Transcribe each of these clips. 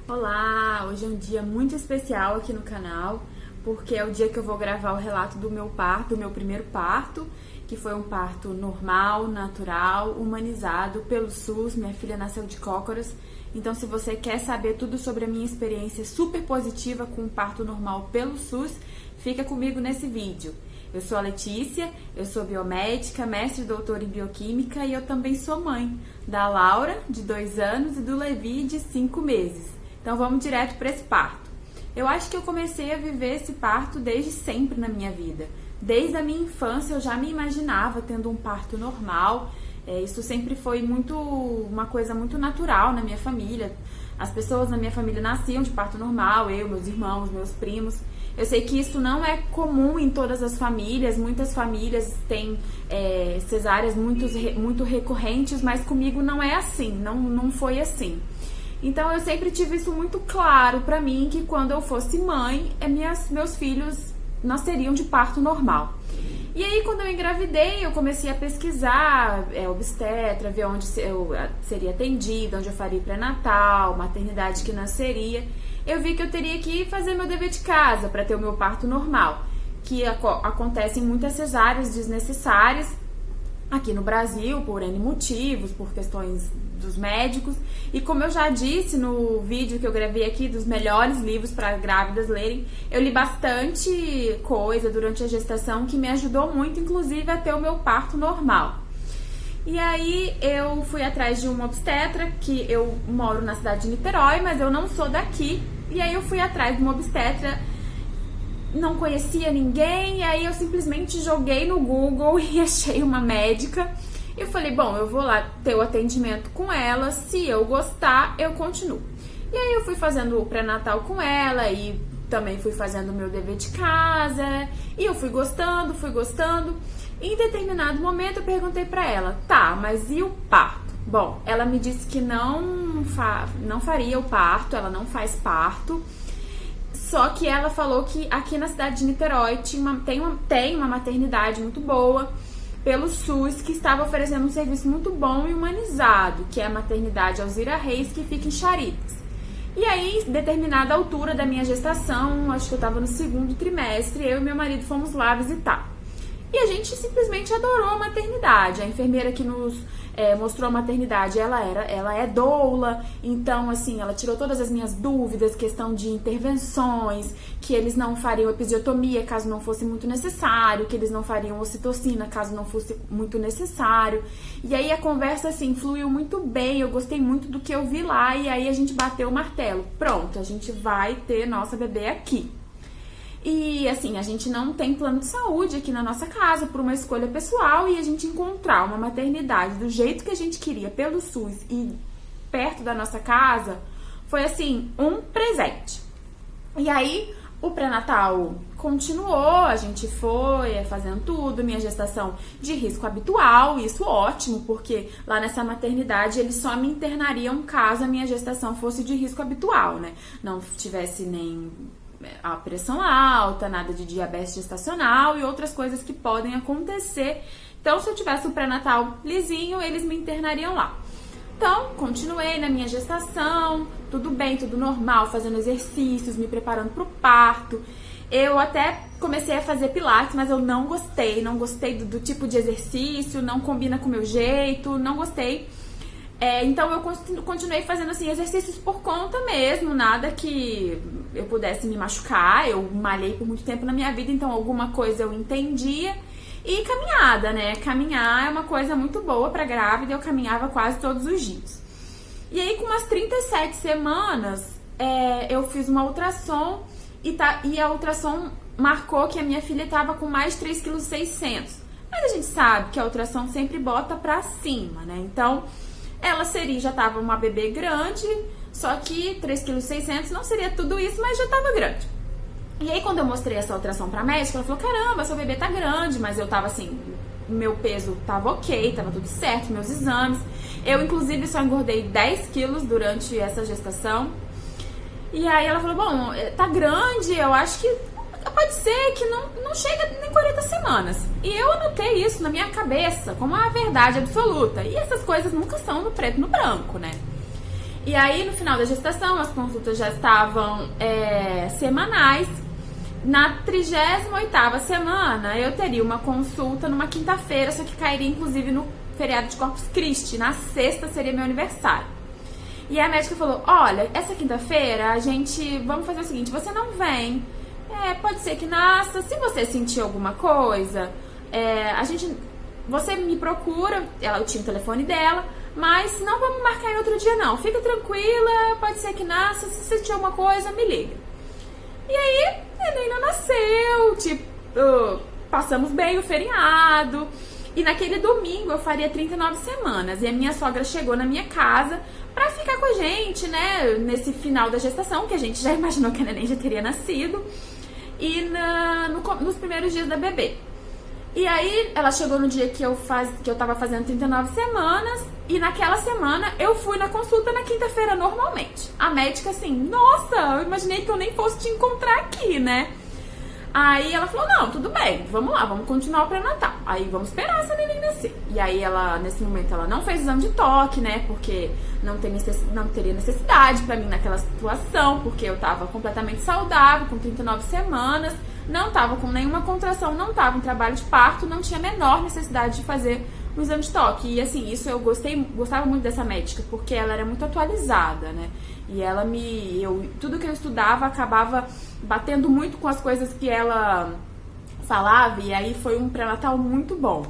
Olá! Hoje é um dia muito especial aqui no canal, porque é o dia que eu vou gravar o relato do meu parto, do meu primeiro parto, que foi um parto normal, natural, humanizado pelo SUS. Minha filha nasceu de cócoras, então se você quer saber tudo sobre a minha experiência super positiva com o parto normal pelo SUS, fica comigo nesse vídeo. Eu sou a Letícia, eu sou biomédica, mestre e doutora em bioquímica e eu também sou mãe da Laura, de 2 anos, e do Levi, de 5 meses. Então vamos direto para esse parto. Eu acho que eu comecei a viver esse parto desde sempre na minha vida. Desde a minha infância eu já me imaginava tendo um parto normal. Isso sempre foi uma coisa muito natural na minha família. As pessoas na minha família nasciam de parto normal, eu, meus irmãos, meus primos. Eu sei que isso não é comum em todas as famílias, muitas famílias têm cesáreas muito recorrentes, mas comigo não é assim, não foi assim. Então eu sempre tive isso muito claro pra mim, que quando eu fosse mãe, meus filhos nasceriam de parto normal. E aí quando eu engravidei, eu comecei a pesquisar obstetra, ver onde eu seria atendida, onde eu faria pré-natal, maternidade que nasceria. Eu vi que eu teria que fazer meu dever de casa para ter o meu parto normal, que acontecem muitas cesáreas desnecessárias aqui no Brasil, por N motivos, por questões dos médicos. E como eu já disse no vídeo que eu gravei aqui dos melhores livros para grávidas lerem, eu li bastante coisa durante a gestação que me ajudou muito, inclusive, a ter o meu parto normal. E aí eu fui atrás de uma obstetra, que eu moro na cidade de Niterói, mas eu não sou daqui. E aí eu fui atrás de uma obstetra, não conhecia ninguém, e aí eu simplesmente joguei no Google e achei uma médica. E eu falei, bom, eu vou lá ter o atendimento com ela, se eu gostar, eu continuo. E aí eu fui fazendo o pré-natal com ela e também fui fazendo o meu dever de casa, e eu fui gostando. Em determinado momento eu perguntei pra ela, tá, mas e o parto? Bom, ela me disse que não faria o parto, ela não faz parto. Só que ela falou que aqui na cidade de Niterói tem uma maternidade muito boa pelo SUS, que estava oferecendo um serviço muito bom e humanizado, que é a maternidade Alzira Reis, que fica em Charitas. E aí, em determinada altura da minha gestação, acho que eu estava no 2º trimestre, eu e meu marido fomos lá visitar. E a gente simplesmente adorou a maternidade. A enfermeira que nos mostrou a maternidade, ela é doula, então assim, ela tirou todas as minhas dúvidas, questão de intervenções, que eles não fariam episiotomia caso não fosse muito necessário, que eles não fariam ocitocina caso não fosse muito necessário. E aí a conversa assim fluiu muito bem, eu gostei muito do que eu vi lá, e aí a gente bateu o martelo. Pronto, a gente vai ter nossa bebê aqui. E assim, a gente não tem plano de saúde aqui na nossa casa por uma escolha pessoal, e a gente encontrar uma maternidade do jeito que a gente queria pelo SUS e perto da nossa casa foi assim, um presente. E aí o pré-natal continuou, a gente foi fazendo tudo, minha gestação de risco habitual, isso ótimo, porque lá nessa maternidade eles só me internariam caso a minha gestação fosse de risco habitual, né? Não tivesse nem a pressão alta, nada de diabetes gestacional e outras coisas que podem acontecer. Então, se eu tivesse o pré-natal lisinho, eles me internariam lá. Então, continuei na minha gestação, tudo bem, tudo normal, fazendo exercícios, me preparando para o parto. Eu até comecei a fazer pilates, mas eu não gostei do tipo de exercício, não combina com o meu jeito, não gostei. Então eu continuei fazendo assim, exercícios por conta mesmo, nada que eu pudesse me machucar. Eu malhei por muito tempo na minha vida, então alguma coisa eu entendia. E caminhada, né? Caminhar é uma coisa muito boa pra grávida, eu caminhava quase todos os dias. E aí com umas 37 semanas, eu fiz uma ultrassom e a ultrassom marcou que a minha filha estava com mais de 3,6 kg. Mas a gente sabe que a ultrassom sempre bota pra cima, né? Então ela já estava uma bebê grande, só que 3,6 kg não seria tudo isso, mas já estava grande. E aí quando eu mostrei essa ultrassom pra médica, ela falou, caramba, seu bebê tá grande, mas eu tava assim, meu peso tava ok, tava tudo certo, meus exames. Eu inclusive só engordei 10 quilos durante essa gestação. E aí ela falou, bom, tá grande, eu acho que pode ser que não chega nem 40 semanas. E eu anotei isso na minha cabeça como a verdade absoluta. E essas coisas nunca são no preto e no branco, né? E aí, no final da gestação, as consultas já estavam semanais. Na 38ª semana, eu teria uma consulta numa quinta-feira, só que cairia, inclusive, no feriado de Corpus Christi. Na sexta seria meu aniversário. E a médica falou, olha, essa quinta-feira vamos fazer o seguinte, você não vem, pode ser que nasça, se você sentir alguma coisa, você me procura, eu tinha o telefone dela, mas não vamos marcar em outro dia não, fica tranquila, pode ser que nasça, se sentir alguma coisa, me liga. E aí, neném não nasceu, passamos bem o feriado, e naquele domingo eu faria 39 semanas, e a minha sogra chegou na minha casa pra ficar com a gente, né, nesse final da gestação, que a gente já imaginou que a neném já teria nascido, e nos primeiros dias da bebê. E aí, ela chegou no dia que eu tava fazendo 39 semanas, e naquela semana eu fui na consulta na quinta-feira normalmente. A médica assim, nossa, eu imaginei que eu nem fosse te encontrar aqui, né? Aí ela falou, não, tudo bem, vamos lá, vamos continuar o pré-natal. Aí vamos esperar essa neném nascer. E aí ela, nesse momento, ela não fez exame de toque, né? Porque não teria necessidade pra mim naquela situação, porque eu tava completamente saudável, com 39 semanas, não tava com nenhuma contração, não tava em trabalho de parto, não tinha a menor necessidade de fazer um exame de toque. E assim, isso eu gostava muito dessa médica, porque ela era muito atualizada, né? E ela tudo que eu estudava acabava batendo muito com as coisas que ela falava, e aí foi um pré-natal muito bom.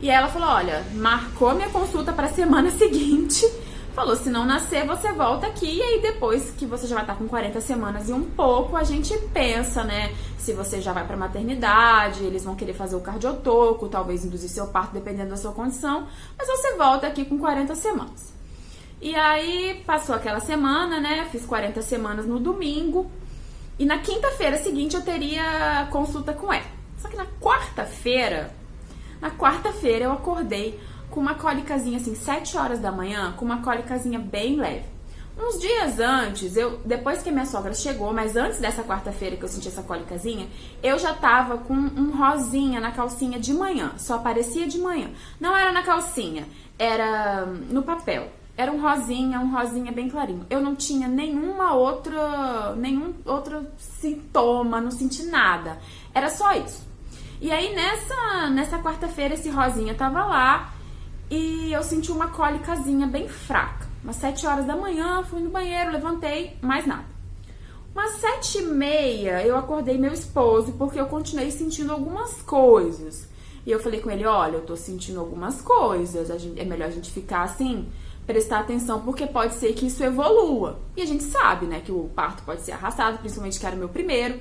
E aí ela falou, olha, marcou minha consulta para a semana seguinte, falou, se não nascer, você volta aqui, e aí depois que você já vai estar com 40 semanas e um pouco, a gente pensa, né, se você já vai para maternidade, eles vão querer fazer o cardiotoco, talvez induzir seu parto, dependendo da sua condição, mas você volta aqui com 40 semanas. E aí passou aquela semana, né, fiz 40 semanas no domingo, e na quinta-feira seguinte eu teria consulta com ela. Só que na quarta-feira eu acordei com uma cólicazinha assim, 7 horas da manhã, com uma cólicazinha bem leve. Uns dias antes, depois que a minha sogra chegou, mas antes dessa quarta-feira que eu senti essa cólicazinha, eu já tava com um rosinha na calcinha de manhã, só aparecia de manhã. Não era na calcinha, era no papel. Era um rosinha bem clarinho. Eu não tinha nenhum outro sintoma, não senti nada. Era só isso. E aí nessa quarta-feira esse rosinha tava lá e eu senti uma cólicazinha bem fraca. Umas 7 horas da manhã, fui no banheiro, levantei, mais nada. Umas 7h30 eu acordei meu esposo porque eu continuei sentindo algumas coisas. E eu falei com ele, olha, eu tô sentindo algumas coisas, é melhor a gente ficar assim, prestar atenção, porque pode ser que isso evolua. E a gente sabe, né, que o parto pode ser arrastado, principalmente que era o meu primeiro.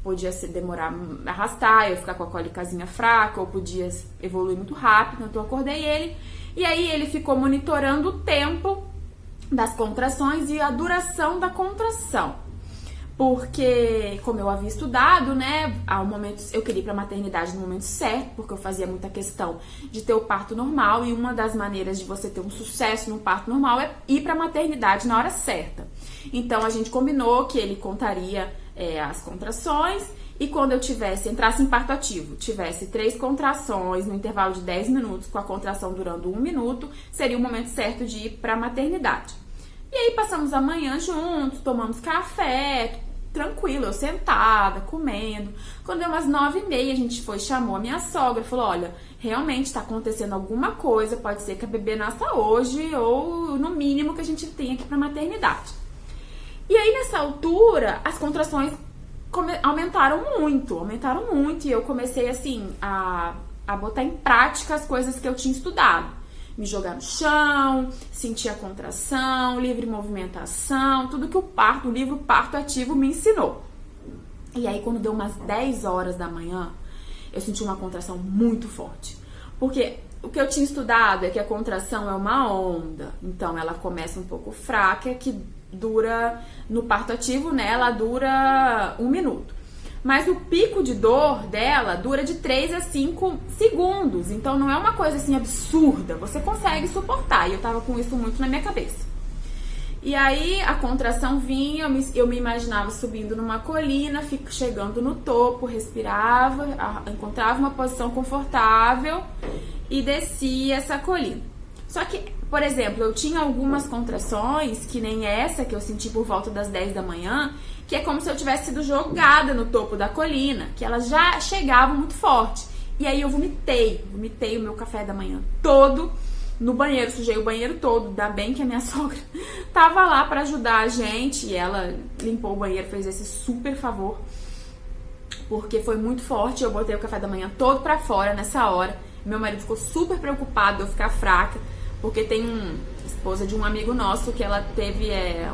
Podia demorar a arrastar, eu ficar com a cólicazinha fraca, ou podia evoluir muito rápido. Então eu acordei ele, e aí ele ficou monitorando o tempo das contrações e a duração da contração. Porque, como eu havia estudado, né, eu queria ir pra maternidade no momento certo, porque eu fazia muita questão de ter o parto normal, e uma das maneiras de você ter um sucesso no parto normal é ir pra maternidade na hora certa. Então, a gente combinou que ele contaria as contrações, e quando eu entrasse em parto ativo, tivesse 3 contrações no intervalo de 10 minutos, com a contração durando 1 minuto, seria o momento certo de ir pra maternidade. E aí, passamos a manhã juntos, tomamos café, tranquilo, eu sentada, comendo. Quando deu umas 9h30, a gente chamou a minha sogra, falou, olha, realmente tá acontecendo alguma coisa, pode ser que a bebê nasça hoje, ou no mínimo que a gente tenha que ir pra maternidade. E aí, nessa altura, as contrações aumentaram muito, e eu comecei, assim, a botar em prática as coisas que eu tinha estudado. Me jogar no chão, sentir a contração, livre movimentação, tudo que o livro Parto Ativo me ensinou. E aí, quando deu umas 10 horas da manhã, eu senti uma contração muito forte. Porque o que eu tinha estudado é que a contração é uma onda. Então, ela começa um pouco fraca, que dura, no parto ativo, né, ela dura 1 minuto. Mas o pico de dor dela dura de 3 a 5 segundos. Então não é uma coisa assim absurda. Você consegue suportar. E eu tava com isso muito na minha cabeça. E aí a contração vinha, eu me imaginava subindo numa colina, chegando no topo, respirava, encontrava uma posição confortável e descia essa colina. Só que Por exemplo, eu tinha algumas contrações, que nem essa que eu senti por volta das 10 da manhã, que é como se eu tivesse sido jogada no topo da colina, que elas já chegavam muito forte. E aí eu vomitei o meu café da manhã todo no banheiro, sujei o banheiro todo. Ainda bem que a minha sogra tava lá pra ajudar a gente, e ela limpou o banheiro, fez esse super favor, porque foi muito forte. Eu botei o café da manhã todo pra fora nessa hora. Meu marido ficou super preocupado de eu ficar fraca, porque tem esposa de um amigo nosso que ela teve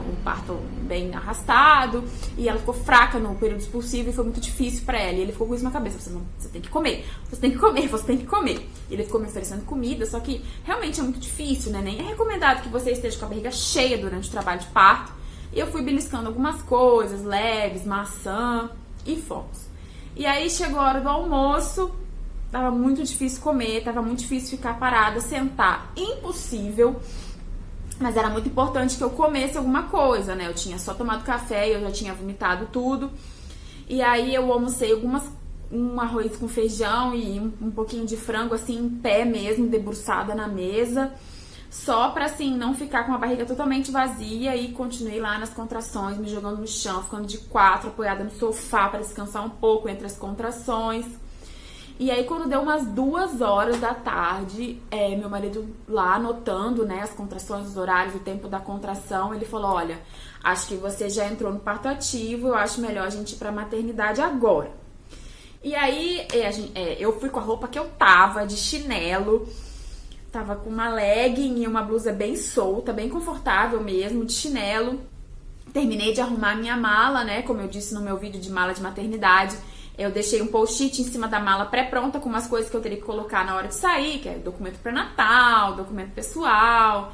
um parto bem arrastado e ela ficou fraca no período expulsivo e foi muito difícil pra ela. E ele ficou com isso na cabeça: você tem que comer, você tem que comer, você tem que comer. E ele ficou me oferecendo comida, só que realmente é muito difícil, né? Nem é recomendado que você esteja com a barriga cheia durante o trabalho de parto. E eu fui beliscando algumas coisas leves, maçã, e fomos. E aí chegou a hora do almoço. Tava muito difícil comer, tava muito difícil ficar parada, sentar. Impossível. Mas era muito importante que eu comesse alguma coisa, né? Eu tinha só tomado café e eu já tinha vomitado tudo. E aí eu almocei um arroz com feijão e um pouquinho de frango, assim, em pé mesmo, debruçada na mesa. Só pra, assim, não ficar com a barriga totalmente vazia. E continuei lá nas contrações, me jogando no chão, ficando de 4, apoiada no sofá pra descansar um pouco entre as contrações. E aí, quando deu umas 2 horas da tarde, meu marido lá anotando, né, as contrações, os horários, o tempo da contração, ele falou: olha, acho que você já entrou no parto ativo, eu acho melhor a gente ir pra maternidade agora. E aí, eu fui com a roupa que eu tava, de chinelo, tava com uma legging e uma blusa bem solta, bem confortável mesmo, de chinelo. Terminei de arrumar minha mala, né, como eu disse no meu vídeo de mala de maternidade. Eu deixei um post-it em cima da mala pré-pronta com umas coisas que eu teria que colocar na hora de sair, que é documento pré-natal, documento pessoal,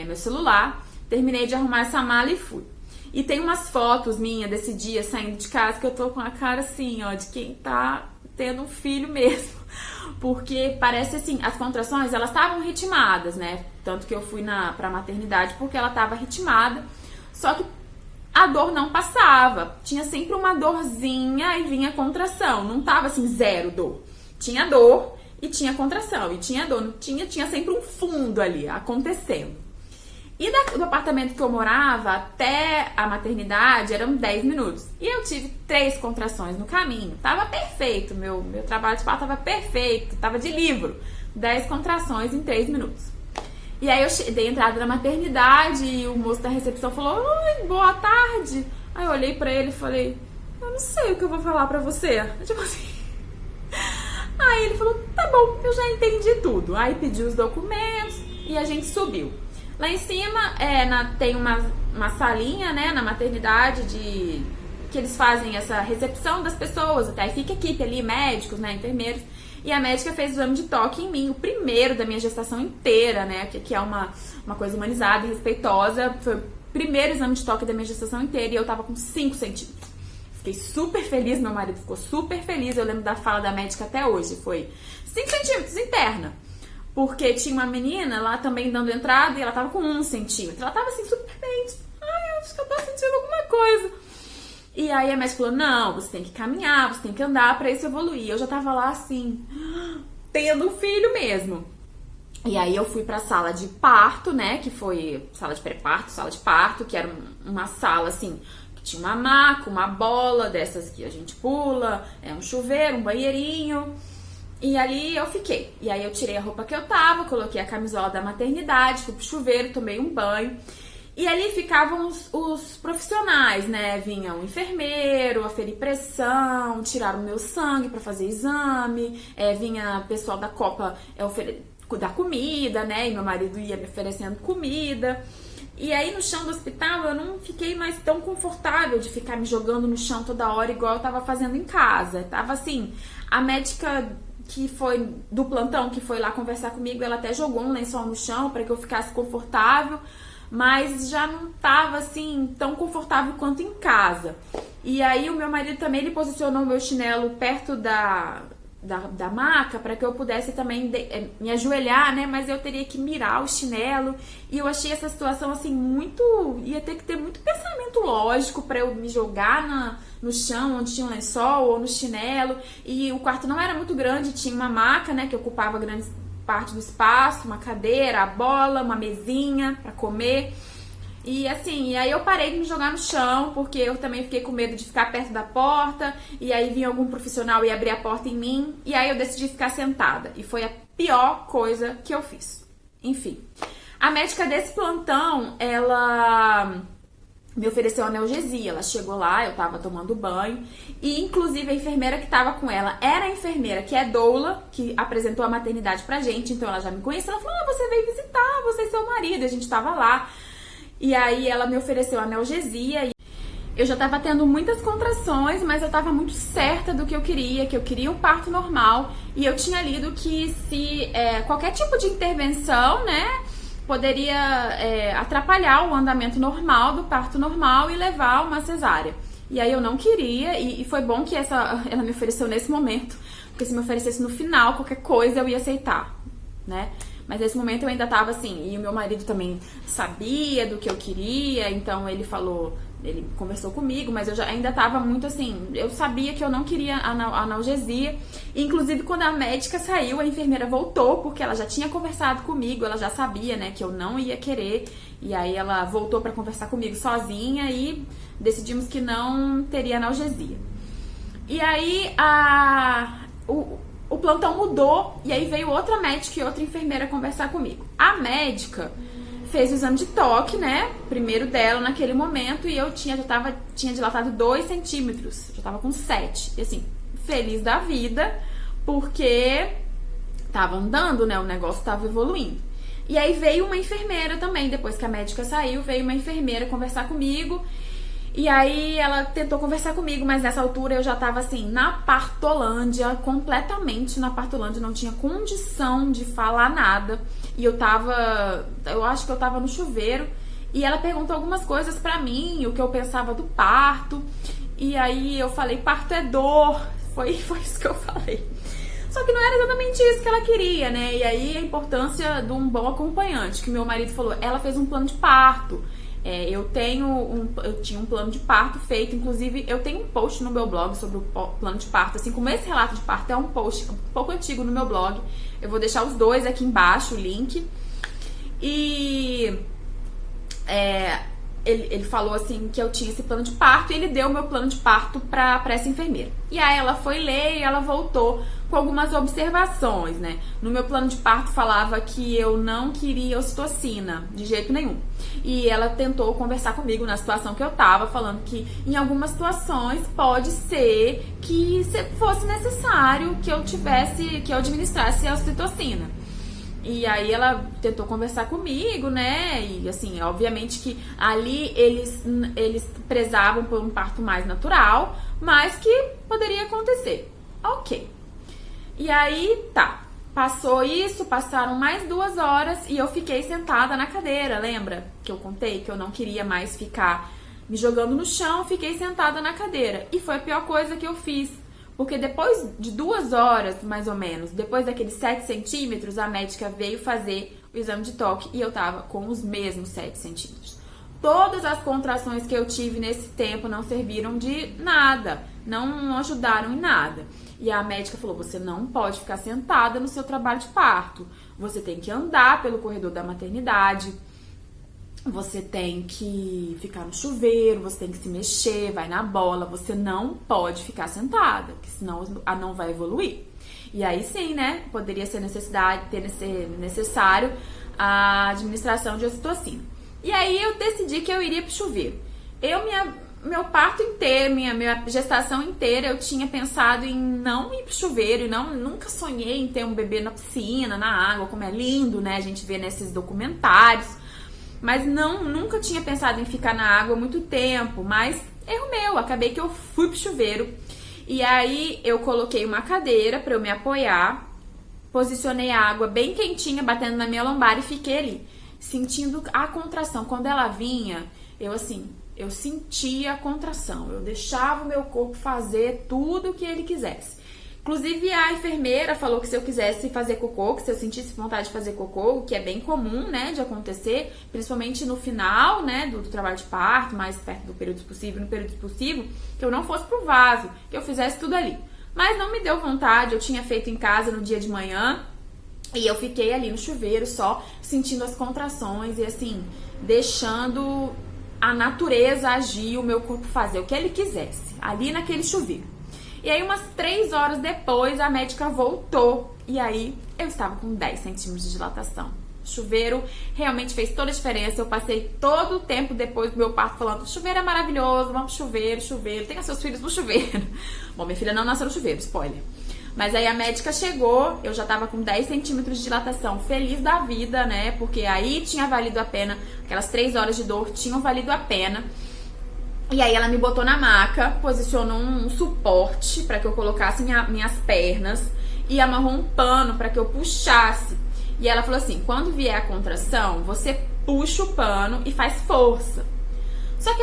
meu celular. Terminei de arrumar essa mala e fui. E tem umas fotos minhas desse dia saindo de casa que eu tô com a cara assim, ó, de quem tá tendo um filho mesmo. Porque parece assim, as contrações, elas estavam ritmadas, né? Tanto que eu fui pra maternidade porque ela tava ritmada. Só que a dor não passava, tinha sempre uma dorzinha e vinha contração, não tava assim zero dor. Tinha dor e tinha contração, e tinha dor, tinha sempre um fundo ali acontecendo. E do apartamento que eu morava até a maternidade eram 10 minutos. E eu tive 3 contrações no caminho. Tava perfeito, meu trabalho de parto tava perfeito, tava de livro. 10 contrações em 3 minutos. E aí eu dei entrada na maternidade e o moço da recepção falou: oi, boa tarde. Aí eu olhei pra ele e falei: eu não sei o que eu vou falar pra você. Tipo assim. Aí ele falou: tá bom, eu já entendi tudo. Aí pediu os documentos e a gente subiu. Lá em cima tem uma salinha, né, na maternidade que eles fazem essa recepção das pessoas. Até aí fica a equipe ali, médicos, né, enfermeiros. E a médica fez o exame de toque em mim, o primeiro da minha gestação inteira, né? Que é uma coisa humanizada e respeitosa. Foi o primeiro exame de toque da minha gestação inteira e eu tava com 5 centímetros. Fiquei super feliz, meu marido ficou super feliz. Eu lembro da fala da médica até hoje. Foi 5 centímetros interna. Porque tinha uma menina lá também dando entrada e ela tava com 1 centímetro. Ela tava assim super bem. Ai, acho que eu tô sentindo alguma coisa. E aí a médica falou: não, você tem que caminhar, você tem que andar pra isso evoluir. Eu já tava lá assim, tendo um filho mesmo. E aí eu fui pra sala de parto, né, que foi sala de pré-parto, sala de parto, que era uma sala assim, que tinha uma maca, uma bola dessas que a gente pula, um chuveiro, um banheirinho. E ali eu fiquei. E aí eu tirei a roupa que eu tava, coloquei a camisola da maternidade, fui pro chuveiro, tomei um banho. E ali ficavam os profissionais, né? Vinha um enfermeiro, aferir pressão, tirar o meu sangue pra fazer exame, vinha pessoal da Copa dar comida, né? E meu marido ia me oferecendo comida. E aí no chão do hospital eu não fiquei mais tão confortável de ficar me jogando no chão toda hora igual eu tava fazendo em casa. Tava assim, a médica que foi do plantão, que foi lá conversar comigo, ela até jogou um lençol no chão pra que eu ficasse confortável. Mas já não tava assim tão confortável quanto em casa. E aí o meu marido também, ele posicionou o meu chinelo perto da maca para que eu pudesse também me ajoelhar, né? Mas eu teria que mirar o chinelo. E eu achei essa situação assim muito... ia ter que ter muito pensamento lógico para eu me jogar no chão onde tinha um lençol ou no chinelo. E o quarto não era muito grande, tinha uma maca, né? Que ocupava parte do espaço, uma cadeira, a bola, uma mesinha pra comer. E assim, e aí eu parei de me jogar no chão, porque eu também fiquei com medo de ficar perto da porta, e aí vinha algum profissional e abrir a porta em mim, e aí eu decidi ficar sentada. E foi a pior coisa que eu fiz. Enfim, a médica desse plantão, ela me ofereceu analgesia. Ela chegou lá, eu tava tomando banho, e inclusive a enfermeira que tava com ela era a enfermeira que é doula, que apresentou a maternidade pra gente, então ela já me conhecia. Ela falou, você veio visitar, você e seu marido, a gente tava lá. E aí ela me ofereceu analgesia. Eu já tava tendo muitas contrações, mas eu tava muito certa do que eu queria um parto normal. E eu tinha lido que se qualquer tipo de intervenção, né, poderia atrapalhar o andamento normal do parto normal e levar a uma cesárea. E aí eu não queria, e foi bom que ela me ofereceu nesse momento, porque se me oferecesse no final, qualquer coisa eu ia aceitar, né? Mas nesse momento eu ainda tava assim, e o meu marido também sabia do que eu queria, então ele conversou comigo, mas eu ainda tava muito assim, eu sabia que eu não queria analgesia. Inclusive quando a médica saiu, a enfermeira voltou, porque ela já tinha conversado comigo, ela já sabia, né, que eu não ia querer, e aí ela voltou pra conversar comigo sozinha e decidimos que não teria analgesia. E aí o plantão mudou, e aí veio outra médica e outra enfermeira conversar comigo. A médica fez o exame de toque, né, primeiro dela naquele momento, e eu tinha dilatado 2 centímetros, já tava com 7, e assim, feliz da vida, porque tava andando, né, o negócio tava evoluindo. E aí veio uma enfermeira também, depois que a médica saiu, veio uma enfermeira conversar comigo. E aí ela tentou conversar comigo, mas nessa altura eu já tava assim, na partolândia, completamente na partolândia, não tinha condição de falar nada. E eu acho que eu tava no chuveiro, e ela perguntou algumas coisas pra mim, o que eu pensava do parto. E aí eu falei, parto é dor, foi isso que eu falei. Só que não era exatamente isso que ela queria, né? E aí a importância de um bom acompanhante, que meu marido falou, ela fez um plano de parto. Eu tinha um plano de parto feito, inclusive eu tenho um post no meu blog sobre o plano de parto, assim como esse relato de parto é um post um pouco antigo no meu blog, eu vou deixar os dois aqui embaixo, o link. E ele falou assim que eu tinha esse plano de parto, e ele deu o meu plano de parto pra essa enfermeira. E aí ela foi ler e ela voltou com algumas observações, né? No meu plano de parto falava que eu não queria ocitocina, de jeito nenhum. E ela tentou conversar comigo na situação que eu tava, falando que em algumas situações pode ser que fosse necessário que eu administrasse a ocitocina. E aí ela tentou conversar comigo, né? E assim, obviamente que ali eles prezavam por um parto mais natural, mas que poderia acontecer. Ok. E aí, tá. Passou isso, passaram mais 2 horas e eu fiquei sentada na cadeira, lembra? Que eu contei que eu não queria mais ficar me jogando no chão, fiquei sentada na cadeira. E foi a pior coisa que eu fiz. Porque depois de 2 horas, mais ou menos, depois daqueles 7 centímetros, a médica veio fazer o exame de toque e eu tava com os mesmos 7 centímetros. Todas as contrações que eu tive nesse tempo não serviram de nada, não ajudaram em nada. E a médica falou, você não pode ficar sentada no seu trabalho de parto, você tem que andar pelo corredor da maternidade, você tem que ficar no chuveiro, você tem que se mexer, vai na bola, você não pode ficar sentada, porque senão não vai evoluir. E aí sim, né, poderia ser necessário a administração de ocitocina. E aí eu decidi que eu iria pro chuveiro. Meu parto inteiro, minha gestação inteira, eu tinha pensado em não ir pro chuveiro, nunca sonhei em ter um bebê na piscina, na água, como é lindo, né, a gente vê nesses documentários. Mas nunca tinha pensado em ficar na água muito tempo, mas erro meu, acabei que eu fui pro chuveiro. E aí eu coloquei uma cadeira para eu me apoiar, posicionei a água bem quentinha, batendo na minha lombar e fiquei ali, sentindo a contração. Quando ela vinha, eu sentia a contração, eu deixava o meu corpo fazer tudo o que ele quisesse. Inclusive a enfermeira falou que se eu quisesse fazer cocô, que se eu sentisse vontade de fazer cocô, o que é bem comum, né, de acontecer, principalmente no final, né, do trabalho de parto, mais perto do período expulsivo, no período expulsivo, que eu não fosse pro vaso, que eu fizesse tudo ali. Mas não me deu vontade, eu tinha feito em casa no dia de manhã, E eu fiquei ali no chuveiro só sentindo as contrações e assim, deixando a natureza agir, o meu corpo fazer o que ele quisesse, ali naquele chuveiro. E aí umas 3 horas depois a médica voltou e aí eu estava com 10 centímetros de dilatação. O chuveiro realmente fez toda a diferença. Eu passei todo o tempo depois do meu parto falando: chuveiro é maravilhoso, vamos pro chuveiro, chuveiro, tenha seus filhos no chuveiro. Bom, minha filha não nasceu no chuveiro, spoiler. Mas aí a médica chegou, eu já tava com 10 centímetros de dilatação, feliz da vida, né? Porque aí tinha valido a pena, aquelas 3 horas de dor tinham valido a pena. E aí ela me botou na maca, posicionou um suporte para que eu colocasse minhas pernas e amarrou um pano para que eu puxasse. E ela falou assim: quando vier a contração, você puxa o pano e faz força. Só que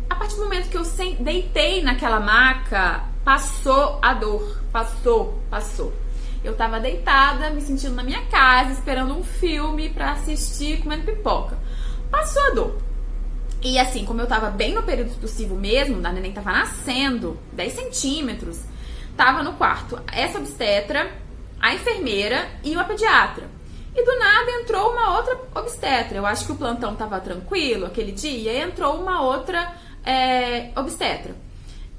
a partir do momento que eu deitei naquela maca, passou a dor, passou. Eu tava deitada, me sentindo na minha casa, esperando um filme pra assistir, comendo pipoca. Passou a dor. E assim, como eu tava bem no período expulsivo mesmo, a neném tava nascendo, 10 centímetros, tava no quarto essa obstetra, a enfermeira e uma pediatra. E do nada entrou uma outra obstetra. Eu acho que o plantão tava tranquilo aquele dia, e entrou uma outra obstetra.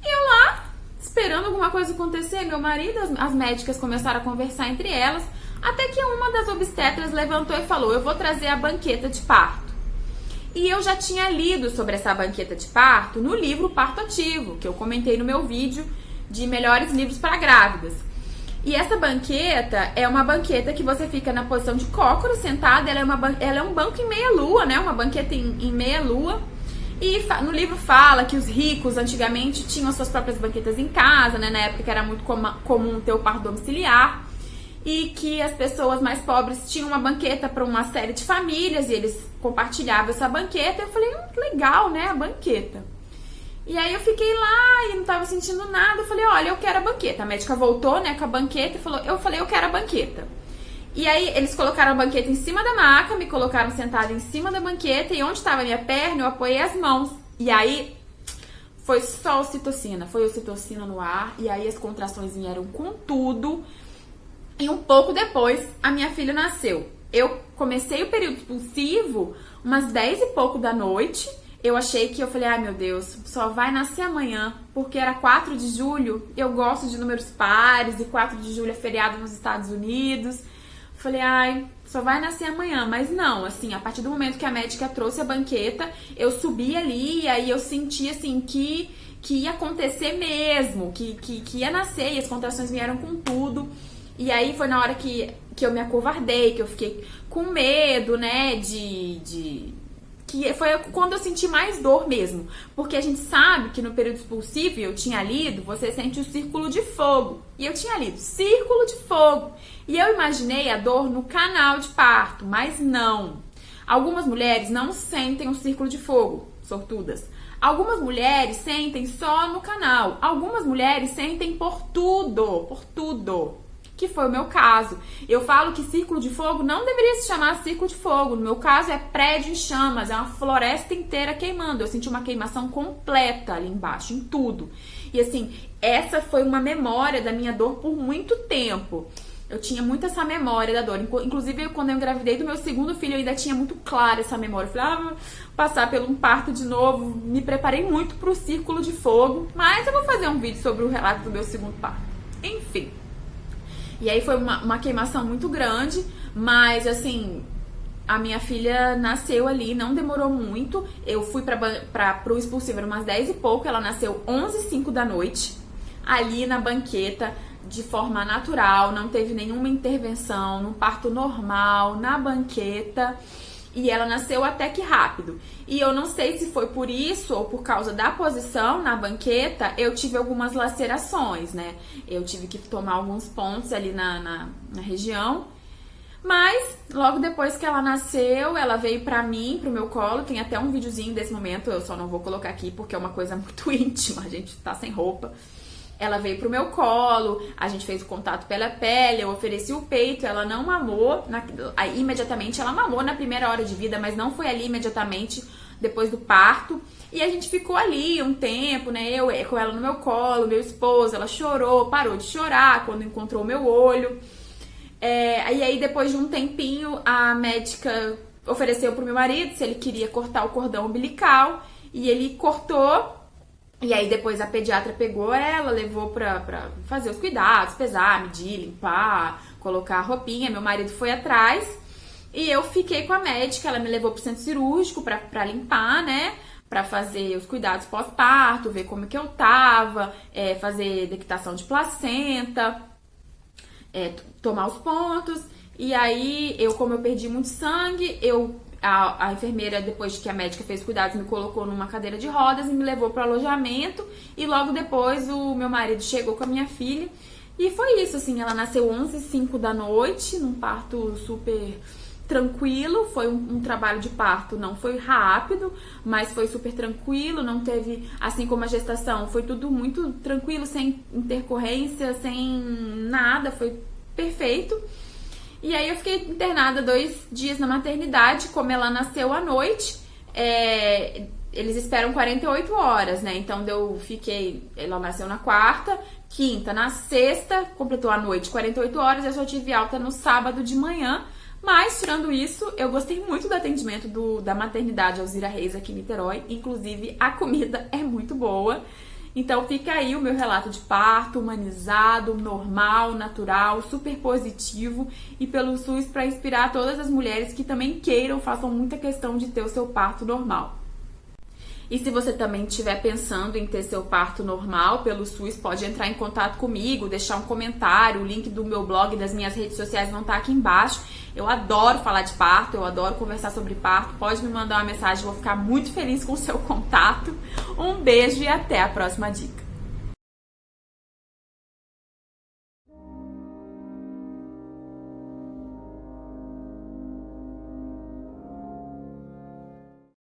E eu lá, esperando alguma coisa acontecer, meu marido, as médicas começaram a conversar entre elas, até que uma das obstetras levantou e falou: eu vou trazer a banqueta de parto. E eu já tinha lido sobre essa banqueta de parto no livro Parto Ativo, que eu comentei no meu vídeo de melhores livros para grávidas. E essa banqueta é uma banqueta que você fica na posição de cócoras, sentada. Ela é um banco em meia-lua, né? Uma banqueta em meia-lua. E no livro fala que os ricos antigamente tinham suas próprias banquetas em casa, né? Na época que era muito comum ter o parto domiciliar. E que as pessoas mais pobres tinham uma banqueta para uma série de famílias e eles compartilhavam essa banqueta. Eu falei: que legal, né? A banqueta. E aí eu fiquei lá e não tava sentindo nada. Eu falei: olha, eu quero a banqueta. A médica voltou, né, com a banqueta e falou: eu falei, eu quero a banqueta. E aí eles colocaram a banqueta em cima da maca, me colocaram sentada em cima da banqueta, e onde estava a minha perna eu apoiei as mãos. E aí foi só ocitocina, foi ocitocina no ar, e aí as contrações vieram com tudo. E um pouco depois a minha filha nasceu. Eu comecei o período expulsivo umas 10 e pouco da noite. Eu falei: ai meu Deus, só vai nascer amanhã, porque era 4 de julho, eu gosto de números pares, e 4 de julho é feriado nos Estados Unidos. Falei: ai, só vai nascer amanhã. Mas não, assim, a partir do momento que a médica trouxe a banqueta, eu subi ali, e aí eu senti, assim, que ia acontecer mesmo, que ia nascer, e as contrações vieram com tudo. E aí foi na hora que eu me acovardei, que eu fiquei com medo, né, que foi quando eu senti mais dor mesmo. Porque a gente sabe que no período expulsivo, eu tinha lido, você sente o círculo de fogo. E eu tinha lido círculo de fogo. E eu imaginei a dor no canal de parto, mas não. Algumas mulheres não sentem o círculo de fogo, sortudas. Algumas mulheres sentem só no canal. Algumas mulheres sentem por tudo. Que foi o meu caso. Eu falo que círculo de fogo não deveria se chamar círculo de fogo. No meu caso é prédio em chamas, é uma floresta inteira queimando. Eu senti uma queimação completa ali embaixo, em tudo. E assim, essa foi uma memória da minha dor por muito tempo. Eu tinha muito essa memória da dor. Inclusive, quando eu engravidei do meu segundo filho, eu ainda tinha muito clara essa memória. Eu falei: vou passar pelo um parto de novo. Me preparei muito pro círculo de fogo. Mas eu vou fazer um vídeo sobre o relato do meu segundo parto. Enfim. E aí foi uma queimação muito grande, mas assim, a minha filha nasceu ali, não demorou muito. Eu fui pro expulsivo, era umas 10 e pouco, ela nasceu 11h05 da noite, ali na banqueta, de forma natural, não teve nenhuma intervenção, num parto normal, na banqueta. E ela nasceu até que rápido. E eu não sei se foi por isso ou por causa da posição na banqueta, eu tive algumas lacerações, né? Eu tive que tomar alguns pontos ali na região. Mas, logo depois que ela nasceu, ela veio pra mim, pro meu colo. Tem até um videozinho desse momento, eu só não vou colocar aqui porque é uma coisa muito íntima, a gente tá sem roupa. Ela veio pro meu colo, a gente fez o contato pela pele, eu ofereci o peito, ela não mamou, imediatamente ela mamou na primeira hora de vida, mas não foi ali imediatamente depois do parto. E a gente ficou ali um tempo, né, eu com ela no meu colo, meu esposo, ela chorou, parou de chorar quando encontrou o meu olho. E aí, depois de um tempinho, a médica ofereceu pro meu marido se ele queria cortar o cordão umbilical. E ele cortou. E aí, depois a pediatra pegou ela, levou pra fazer os cuidados, pesar, medir, limpar, colocar a roupinha. Meu marido foi atrás. E eu fiquei com a médica, ela me levou pro centro cirúrgico pra limpar, né? Pra fazer os cuidados pós-parto, ver como que eu tava, fazer dectação de placenta, tomar os pontos. E aí, como eu perdi muito sangue, a enfermeira, depois que a médica fez os cuidados, me colocou numa cadeira de rodas e me levou pro alojamento. E logo depois, o meu marido chegou com a minha filha. E foi isso, assim, ela nasceu 11h05 da noite, num parto super tranquilo. Foi um trabalho de parto, não foi rápido, mas foi super tranquilo, não teve, assim como a gestação, foi tudo muito tranquilo, sem intercorrência, sem nada, foi perfeito. E aí eu fiquei internada 2 dias na maternidade. Como ela nasceu à noite, eles esperam 48 horas, né? Então ela nasceu na quarta, quinta, na sexta, completou a noite 48 horas, eu só tive alta no sábado de manhã. Mas, tirando isso, eu gostei muito do atendimento da maternidade Alzira Reis aqui em Niterói. Inclusive, a comida é muito boa. Então, fica aí o meu relato de parto, humanizado, normal, natural, super positivo. E pelo SUS para inspirar todas as mulheres que também façam muita questão de ter o seu parto normal. E se você também estiver pensando em ter seu parto normal pelo SUS, pode entrar em contato comigo, deixar um comentário, o link do meu blog e das minhas redes sociais vão estar aqui embaixo. Eu adoro falar de parto, eu adoro conversar sobre parto. Pode me mandar uma mensagem, vou ficar muito feliz com o seu contato. Um beijo e até a próxima dica.